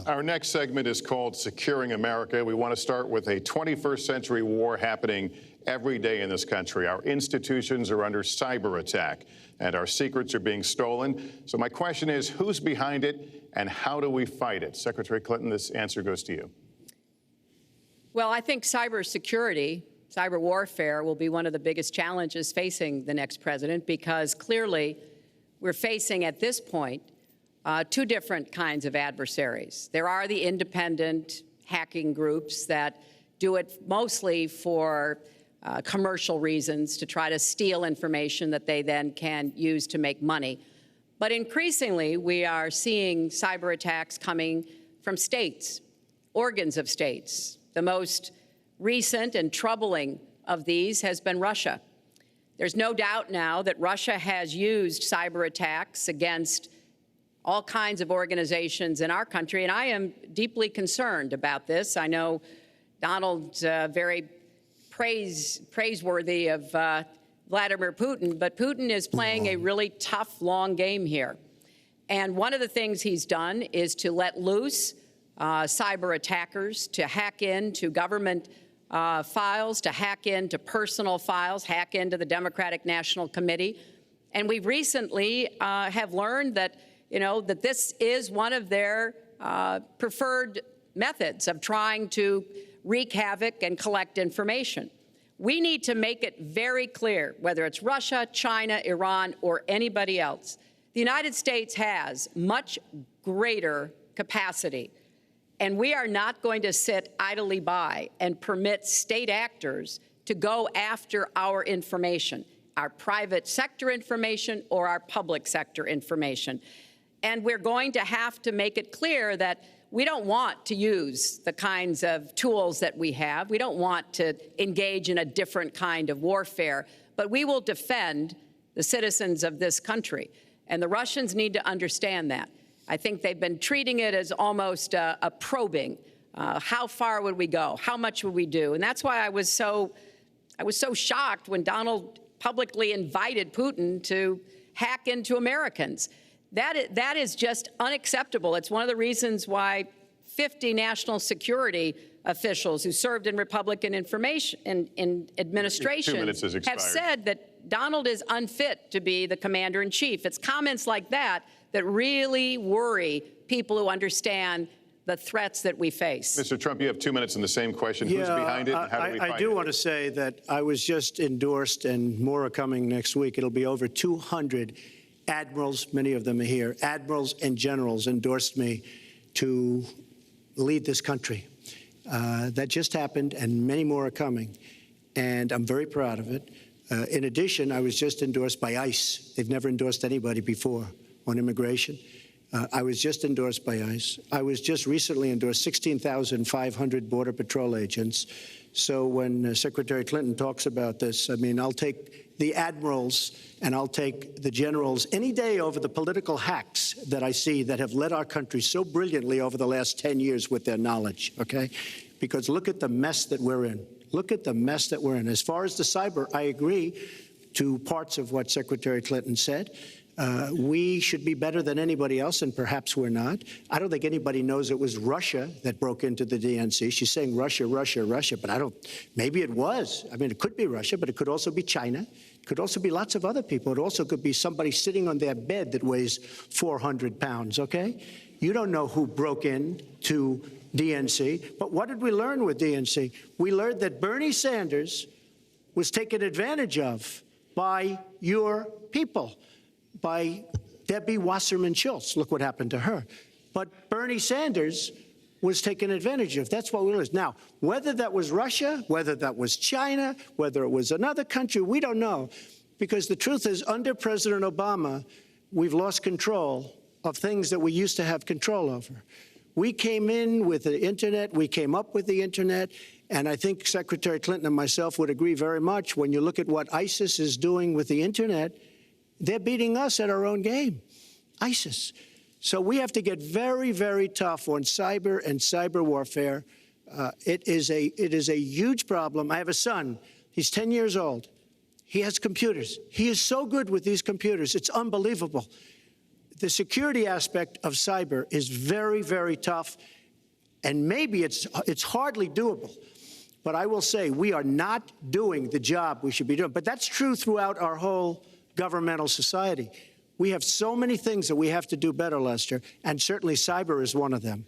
Our next segment is called Securing America. We want to start with a 21st century war happening every day in this country. Our institutions are under cyber attack and our secrets are being stolen. So my question is, who's behind it and how do we fight it? Secretary Clinton, this answer goes to you. Well, I think cybersecurity, cyber warfare will be one of the biggest challenges facing the next president, because clearly we're facing at this point two different kinds of adversaries. There are the independent hacking groups that do it mostly for commercial reasons, to try to steal information that they then can use to make money. But increasingly, we are seeing cyber attacks coming from states, organs of states. The most recent and troubling of these has been Russia. There's no doubt now that Russia has used cyber attacks against all kinds of organizations in our country, and I am deeply concerned about this. I know Donald's very praiseworthy of Vladimir Putin, but Putin is playing a really tough, long game here. And one of the things he's done is to let loose cyber attackers to hack into government files, to hack into personal files, hack into the Democratic National Committee. And we recently have learned that that this is one of their preferred methods of trying to wreak havoc and collect information. We need to make it very clear, whether it's Russia, China, Iran, or anybody else, the United States has much greater capacity, and we are not going to sit idly by and permit state actors to go after our information, our private sector information or our public sector information. And we're going to have to make it clear that we don't want to use the kinds of tools that we have. We don't want to engage in a different kind of warfare, but we will defend the citizens of this country. And the Russians need to understand that. I think they've been treating it as almost a probing. How far would we go? How much would we do? And that's why I was so shocked when Donald publicly invited Putin to hack into Americans. That is just unacceptable. It's one of the reasons why 50 national security officials who served in Republican administration have said that Donald is unfit to be the commander-in-chief. It's comments like that that really worry people who understand the threats that we face. Mr. Trump, you have 2 minutes in the same question. Who's behind it and how do we fight it? I do want to say that I was just endorsed, and more are coming next week. It'll be over 200 admirals, many of them are here, admirals and generals endorsed me to lead this country. That just happened, and many more are coming, and I'm very proud of it. In addition, I was just endorsed by ICE. They've never endorsed anybody before on immigration. I was just endorsed by ICE. I was just recently endorsed 16,500 Border Patrol agents. So when Secretary Clinton talks about this, I mean, I'll take the admirals and I'll take the generals any day over the political hacks that I see that have led our country so brilliantly over the last 10 years with their knowledge, okay? Because look at the mess that we're in. Look at the mess that we're in. As far as the cyber, I agree to parts of what Secretary Clinton said. We should be better than anybody else, and perhaps we're not. I don't think anybody knows it was Russia that broke into the DNC. She's saying Russia, Russia, Russia, but maybe it was. I mean, it could be Russia, but it could also be China. It could also be lots of other people. It also could be somebody sitting on their bed that weighs 400 pounds, okay? You don't know who broke in to DNC, but what did we learn with DNC? We learned that Bernie Sanders was taken advantage of by your people, by Debbie Wasserman Schultz. Look what happened to her. But Bernie Sanders was taken advantage of. That's what we learned. Now, whether that was Russia, whether that was China, whether it was another country, we don't know. Because the truth is, under President Obama, we've lost control of things that we used to have control over. We came in with the Internet. We came up with the Internet. And I think Secretary Clinton and myself would agree very much. When you look at what ISIS is doing with the Internet, they're beating us at our own game, ISIS. So we have to get very, very tough on cyber and cyber warfare. It is a huge problem. I have a son. He's 10 years old. He has computers. He is so good with these computers. It's unbelievable. the security aspect of cyber is very, very tough, and maybe it's hardly doable. But I will say we are not doing the job we should be doing. But that's true throughout our whole governmental society. We have so many things that we have to do better, Lester, and certainly cyber is one of them.